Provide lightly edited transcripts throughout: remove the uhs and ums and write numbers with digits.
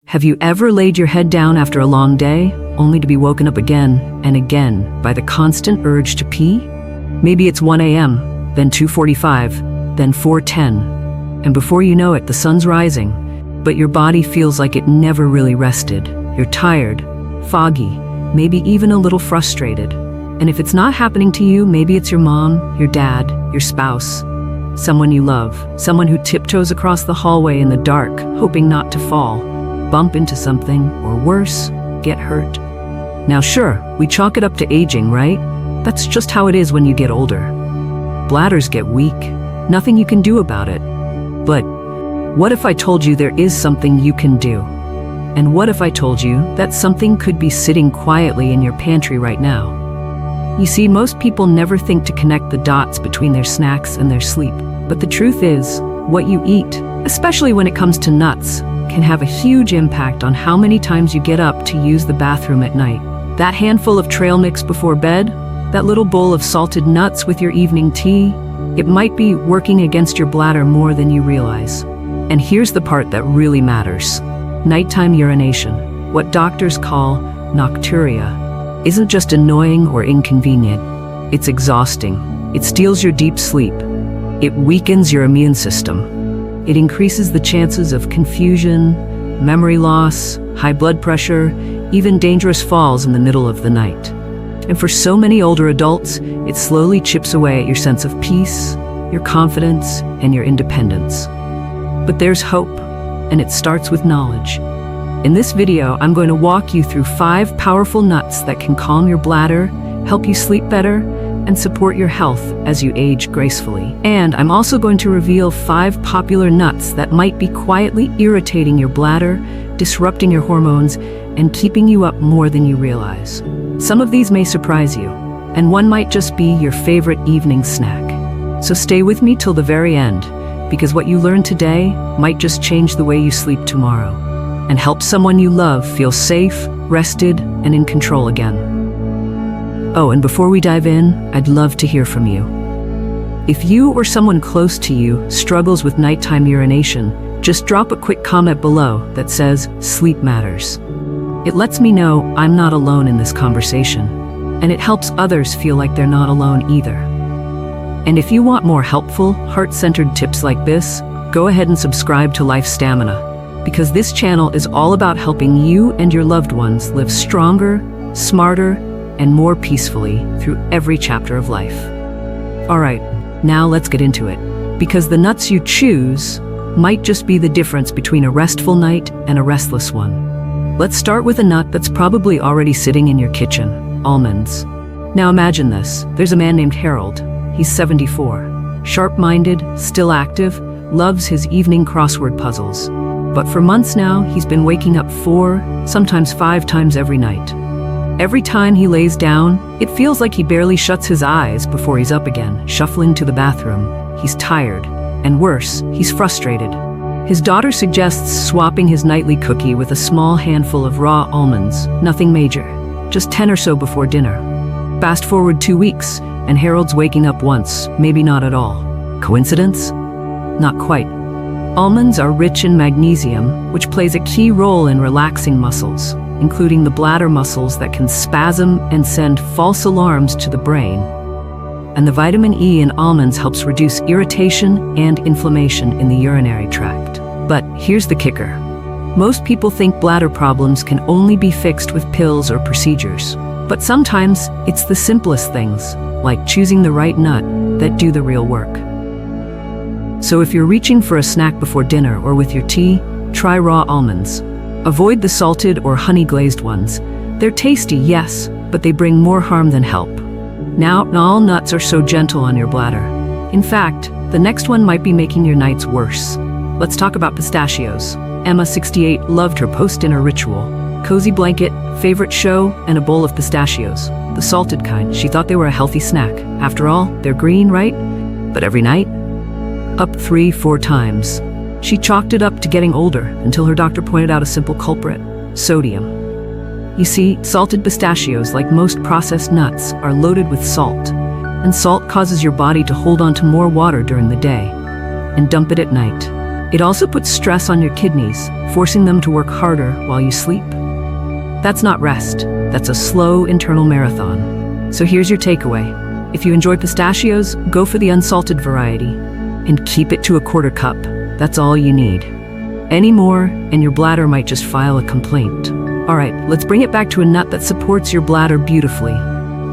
Have you ever laid your head down after a long day, only to be woken up again and again by the constant urge to pee? Maybe it's 1 a.m., then 2:45, then 4:10, and before you know it, the sun's rising, but your body feels like it never really rested. You're tired, foggy, maybe even a little frustrated. And if it's not happening to you, maybe it's your mom, your dad, your spouse, someone you love, someone who tiptoes across the hallway in the dark, hoping not to fall, bump into something, or worse, get hurt. Now sure, we chalk it up to aging, right? That's just how it is when you get older. Bladders get weak, nothing you can do about it. But what if I told you there is something you can do? And what if I told you that something could be sitting quietly in your pantry right now? You see, most people never think to connect the dots between their snacks and their sleep. But the truth is, what you eat, especially when it comes to nuts, can have a huge impact on how many times you get up to use the bathroom at night. That handful of trail mix before bed, that little bowl of salted nuts with your evening tea, it might be working against your bladder more than you realize. And here's the part that really matters. Nighttime urination, what doctors call nocturia, isn't just annoying or inconvenient. It's exhausting. It steals your deep sleep. It weakens your immune system. It increases the chances of confusion, memory loss, high blood pressure, even dangerous falls in the middle of the night. And for so many older adults, it slowly chips away at your sense of peace, your confidence, and your independence. But there's hope, and it starts with knowledge. In this video, I'm going to walk you through 5 powerful nuts that can calm your bladder, help you sleep better, and support your health as you age gracefully. And I'm also going to reveal 5 popular nuts that might be quietly irritating your bladder, disrupting your hormones, and keeping you up more than you realize. Some of these may surprise you, and one might just be your favorite evening snack. So stay with me till the very end, because what you learn today might just change the way you sleep tomorrow, and help someone you love feel safe, rested, and in control again. Oh, and before we dive in, I'd love to hear from you. If you or someone close to you struggles with nighttime urination, just drop a quick comment below that says, "Sleep matters." It lets me know I'm not alone in this conversation, and it helps others feel like they're not alone either. And if you want more helpful, heart-centered tips like this, go ahead and subscribe to Life Stamina, because this channel is all about helping you and your loved ones live stronger, smarter, and more peacefully through every chapter of life. All right, now let's get into it, because the nuts you choose might just be the difference between a restful night and a restless one. Let's start with a nut that's probably already sitting in your kitchen, almonds. Now imagine this. There's a man named Harold. He's 74, sharp-minded, still active, loves his evening crossword puzzles. But for months now, he's been waking up 4, sometimes 5 times every night. Every time he lays down, it feels like he barely shuts his eyes before he's up again, shuffling to the bathroom. He's tired, and worse, he's frustrated. His daughter suggests swapping his nightly cookie with a small handful of raw almonds, nothing major, just 10 or so before dinner. Fast forward 2 weeks, and Harold's waking up once, maybe not at all. Coincidence? Not quite. Almonds are rich in magnesium, which plays a key role in relaxing muscles, including the bladder muscles that can spasm and send false alarms to the brain. And the vitamin E in almonds helps reduce irritation and inflammation in the urinary tract. But here's the kicker. Most people think bladder problems can only be fixed with pills or procedures. But sometimes it's the simplest things, like choosing the right nut, that do the real work. So if you're reaching for a snack before dinner or with your tea, try raw almonds. Avoid the salted or honey-glazed ones. They're tasty, yes, but they bring more harm than help. Now, not all nuts are so gentle on your bladder. In fact, the next one might be making your nights worse. Let's talk about pistachios. Emma, 68, loved her post-dinner ritual. Cozy blanket, favorite show, and a bowl of pistachios. The salted kind. She thought they were a healthy snack. After all, they're green, right? But every night? Up 3-4 times. She chalked it up to getting older until her doctor pointed out a simple culprit: sodium. You see, salted pistachios, like most processed nuts, are loaded with salt, and salt causes your body to hold on to more water during the day and dump it at night. It also puts stress on your kidneys, forcing them to work harder while you sleep. That's not rest. That's a slow internal marathon. So here's your takeaway. If you enjoy pistachios, go for the unsalted variety. And keep it to a quarter cup. That's all you need. Any more, and your bladder might just file a complaint. All right, let's bring it back to a nut that supports your bladder beautifully.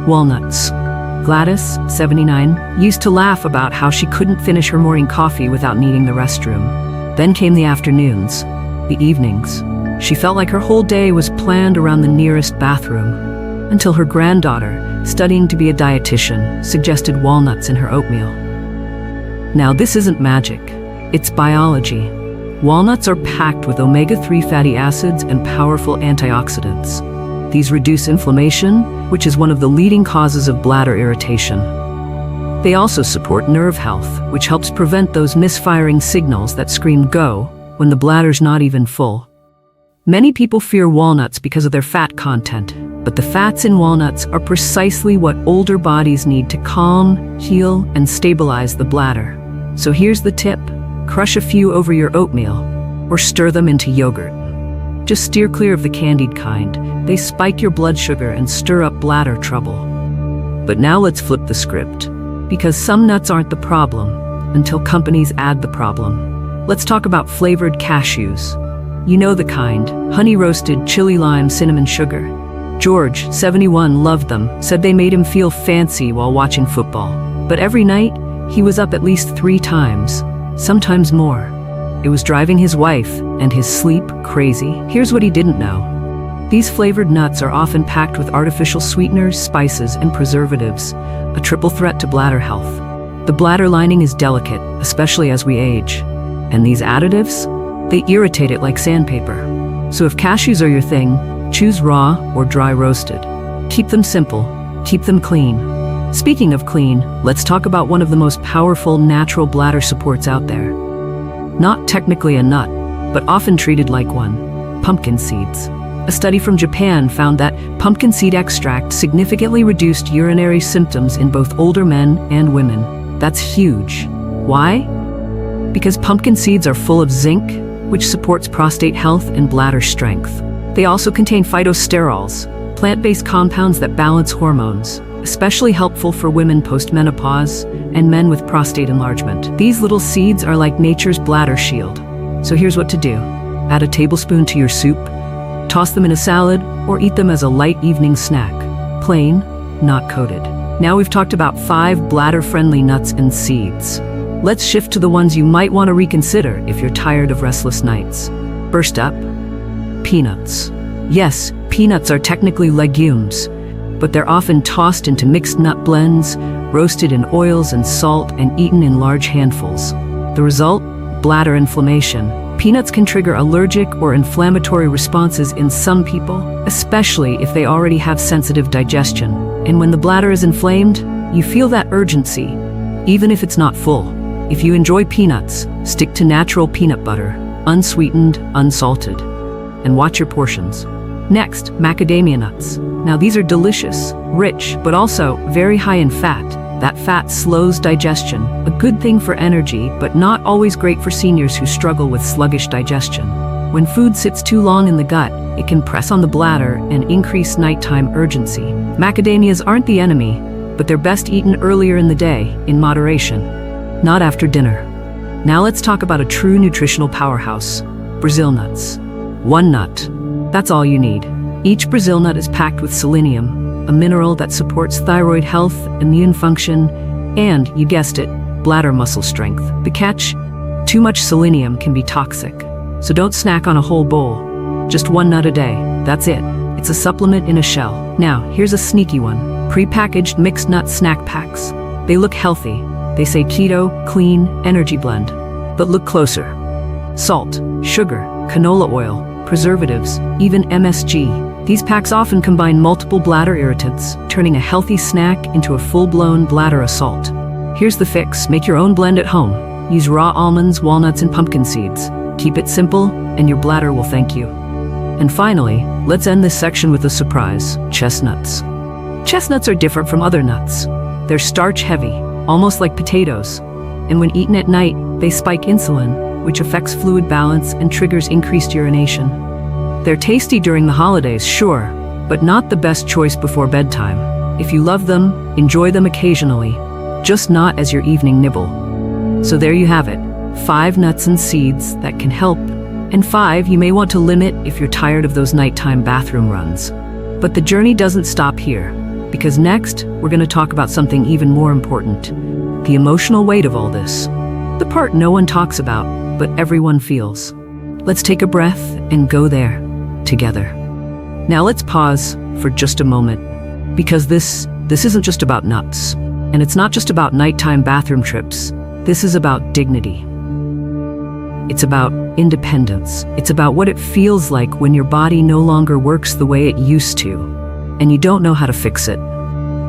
Walnuts. Gladys, 79, used to laugh about how she couldn't finish her morning coffee without needing the restroom. Then came the afternoons, the evenings. She felt like her whole day was planned around the nearest bathroom, until her granddaughter, studying to be a dietitian, suggested walnuts in her oatmeal. Now, this isn't magic. It's biology. Walnuts are packed with omega-3 fatty acids and powerful antioxidants. These reduce inflammation, which is one of the leading causes of bladder irritation. They also support nerve health, which helps prevent those misfiring signals that scream go when the bladder's not even full. Many people fear walnuts because of their fat content, but the fats in walnuts are precisely what older bodies need to calm, heal, and stabilize the bladder. So here's the tip. Crush a few over your oatmeal, or stir them into yogurt. Just steer clear of the candied kind. They spike your blood sugar and stir up bladder trouble. But now let's flip the script, because some nuts aren't the problem until companies add the problem. Let's talk about flavored cashews. You know the kind, honey-roasted, chili lime, cinnamon sugar. George, 71, loved them, said they made him feel fancy while watching football. But every night, he was up at least 3 times, sometimes more. It was driving his wife and his sleep crazy. Here's what he didn't know. These flavored nuts are often packed with artificial sweeteners, spices, and preservatives, a triple threat to bladder health. The bladder lining is delicate, especially as we age. And these additives? They irritate it like sandpaper. So if cashews are your thing, choose raw or dry roasted. Keep them simple, keep them clean. Speaking of clean, let's talk about one of the most powerful natural bladder supports out there. Not technically a nut, but often treated like one, pumpkin seeds. A study from Japan found that pumpkin seed extract significantly reduced urinary symptoms in both older men and women. That's huge. Why? Because pumpkin seeds are full of zinc, which supports prostate health and bladder strength. They also contain phytosterols, plant-based compounds that balance hormones, especially helpful for women post-menopause and men with prostate enlargement. These little seeds are like nature's bladder shield. So here's what to do. Add a tablespoon to your soup, toss them in a salad, or eat them as a light evening snack. Plain, not coated. Now we've talked about 5 bladder-friendly nuts and seeds. Let's shift to the ones you might want to reconsider if you're tired of restless nights. First up, peanuts. Yes, peanuts are technically legumes, but they're often tossed into mixed nut blends, roasted in oils and salt, and eaten in large handfuls. The result? Bladder inflammation. Peanuts can trigger allergic or inflammatory responses in some people, especially if they already have sensitive digestion. And when the bladder is inflamed, you feel that urgency, even if it's not full. If you enjoy peanuts, stick to natural peanut butter, unsweetened, unsalted, and watch your portions. Next, macadamia nuts. Now these are delicious, rich, but also very high in fat. That fat slows digestion, a good thing for energy, but not always great for seniors who struggle with sluggish digestion. When food sits too long in the gut, it can press on the bladder and increase nighttime urgency. Macadamias aren't the enemy, but they're best eaten earlier in the day, in moderation, not after dinner. Now let's talk about a true nutritional powerhouse, Brazil nuts. 1 nut. That's all you need. Each Brazil nut is packed with selenium, a mineral that supports thyroid health, immune function, and, you guessed it, bladder muscle strength. The catch? Too much selenium can be toxic. So don't snack on a whole bowl. Just 1 nut a day. That's it. It's a supplement in a shell. Now, here's a sneaky one. Pre-packaged mixed nut snack packs. They look healthy. They say keto, clean, energy blend. But look closer. Salt, sugar, canola oil, preservatives, even MSG. These packs often combine multiple bladder irritants, turning a healthy snack into a full-blown bladder assault. Here's the fix. Make your own blend at home. Use raw almonds, walnuts, and pumpkin seeds. Keep it simple, and your bladder will thank you. And finally, let's end this section with a surprise: chestnuts. Chestnuts are different from other nuts. They're starch-heavy, almost like potatoes. and when eaten at night, they spike insulin, which affects fluid balance and triggers increased urination. They're tasty during the holidays, sure, but not the best choice before bedtime. If you love them, enjoy them occasionally, just not as your evening nibble. So there you have it, 5 nuts and seeds that can help, and 5 you may want to limit if you're tired of those nighttime bathroom runs. But the journey doesn't stop here, because next, we're going to talk about something even more important, the emotional weight of all this. The part no one talks about, but everyone feels. Let's take a breath and go there, together. Now let's pause for just a moment, because this isn't just about nuts, and it's not just about nighttime bathroom trips. This is about dignity. It's about independence. It's about what it feels like when your body no longer works the way it used to, and you don't know how to fix it.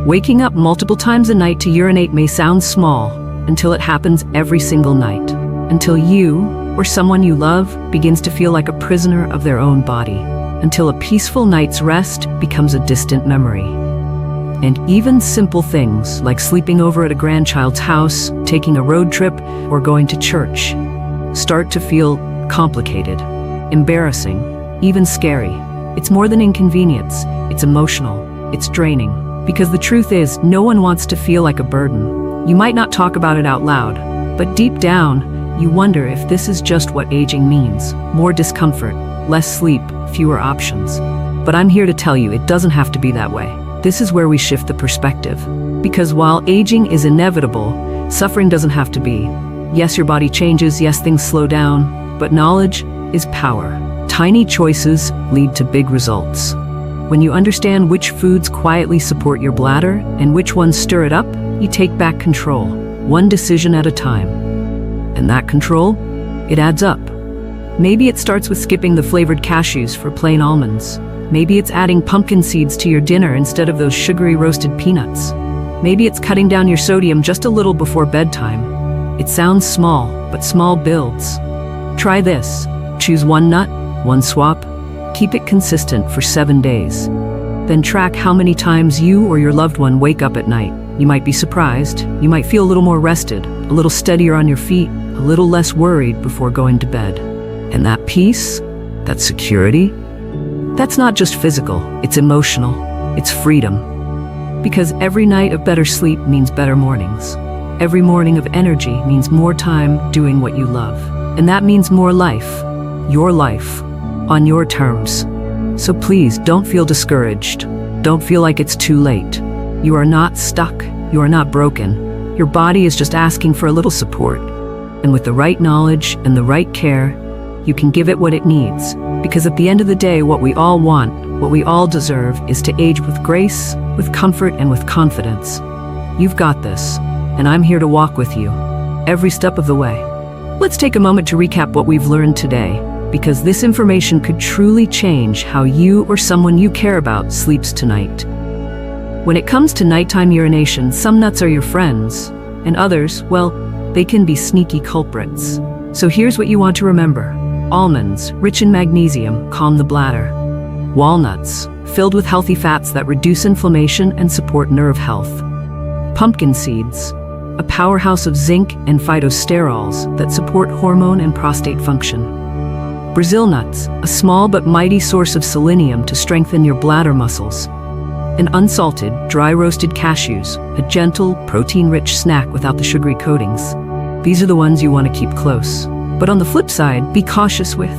Waking up multiple times a night to urinate may sound small until it happens every single night, until you or someone you love begins to feel like a prisoner of their own body, until a peaceful night's rest becomes a distant memory. And even simple things like sleeping over at a grandchild's house, taking a road trip, or going to church start to feel complicated, embarrassing, even scary. It's more than inconvenience, it's emotional, it's draining. Because the truth is, no one wants to feel like a burden. You might not talk about it out loud, but deep down, you wonder if this is just what aging means. More discomfort, less sleep, fewer options. But I'm here to tell you, it doesn't have to be that way. This is where we shift the perspective. Because while aging is inevitable, suffering doesn't have to be. Yes, your body changes, yes, things slow down, but knowledge is power. Tiny choices lead to big results. When you understand which foods quietly support your bladder and which ones stir it up, you take back control, one decision at a time. And that control, it adds up. Maybe it starts with skipping the flavored cashews for plain almonds. Maybe it's adding pumpkin seeds to your dinner instead of those sugary roasted peanuts. Maybe it's cutting down your sodium just a little before bedtime. It sounds small, but small builds. Try this. Choose one nut, one swap. Keep it consistent for 7 days. Then track how many times you or your loved one wake up at night. You might be surprised. You might feel a little more rested, a little steadier on your feet, a little less worried before going to bed. And that peace, that security, that's not just physical, it's emotional, it's freedom. Because every night of better sleep means better mornings. Every morning of energy means more time doing what you love. And that means more life, your life, on your terms. So please don't feel discouraged. Don't feel like it's too late. You are not stuck. You are not broken. Your body is just asking for a little support. And with the right knowledge and the right care, you can give it what it needs. Because at the end of the day, what we all want, what we all deserve, is to age with grace, with comfort, and with confidence. You've got this, and I'm here to walk with you, every step of the way. Let's take a moment to recap what we've learned today, because this information could truly change how you or someone you care about sleeps tonight. When it comes to nighttime urination, some nuts are your friends, and others, well, they can be sneaky culprits. So here's what you want to remember. Almonds, rich in magnesium, calm the bladder. Walnuts, filled with healthy fats that reduce inflammation and support nerve health. Pumpkin seeds, a powerhouse of zinc and phytosterols that support hormone and prostate function. Brazil nuts, a small but mighty source of selenium to strengthen your bladder muscles. And unsalted, dry-roasted cashews, a gentle, protein-rich snack without the sugary coatings. These are the ones you want to keep close. But on the flip side, be cautious with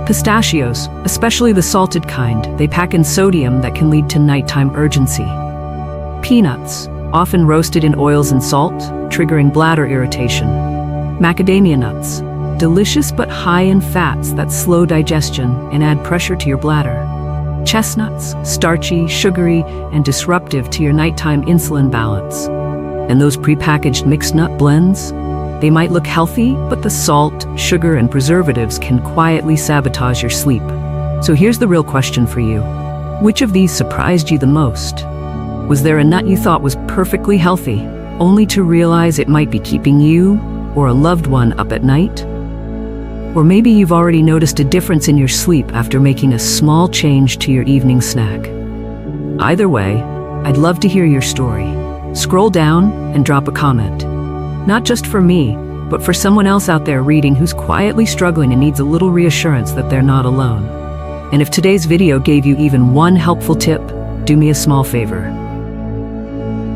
pistachios, especially the salted kind. They pack in sodium that can lead to nighttime urgency. Peanuts, often roasted in oils and salt, triggering bladder irritation. Macadamia nuts, delicious but high in fats that slow digestion and add pressure to your bladder. Chestnuts, starchy, sugary, and disruptive to your nighttime insulin balance. And those prepackaged mixed nut blends? They might look healthy, but the salt, sugar, and preservatives can quietly sabotage your sleep. So here's the real question for you. Which of these surprised you the most? Was there a nut you thought was perfectly healthy, only to realize it might be keeping you or a loved one up at night? Or maybe you've already noticed a difference in your sleep after making a small change to your evening snack. Either way, I'd love to hear your story. Scroll down and drop a comment. Not just for me, but for someone else out there reading who's quietly struggling and needs a little reassurance that they're not alone. And if today's video gave you even one helpful tip, do me a small favor.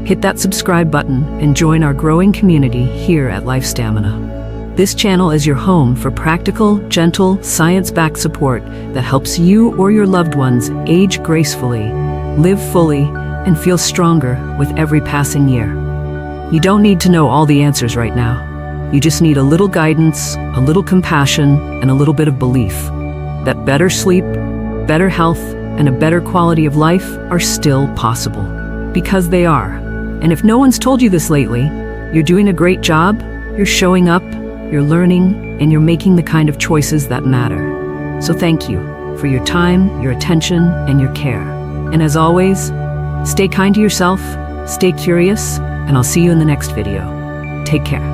Hit that subscribe button and join our growing community here at Life Stamina. This channel is your home for practical, gentle, science-backed support that helps you or your loved ones age gracefully, live fully, and feel stronger with every passing year. You don't need to know all the answers right now. You just need a little guidance, a little compassion, and a little bit of belief that better sleep, better health, and a better quality of life are still possible. Because they are. And if no one's told you this lately, you're doing a great job, you're showing up, you're learning, and you're making the kind of choices that matter. So thank you for your time, your attention, and your care. And as always, stay kind to yourself, stay curious, and I'll see you in the next video. Take care.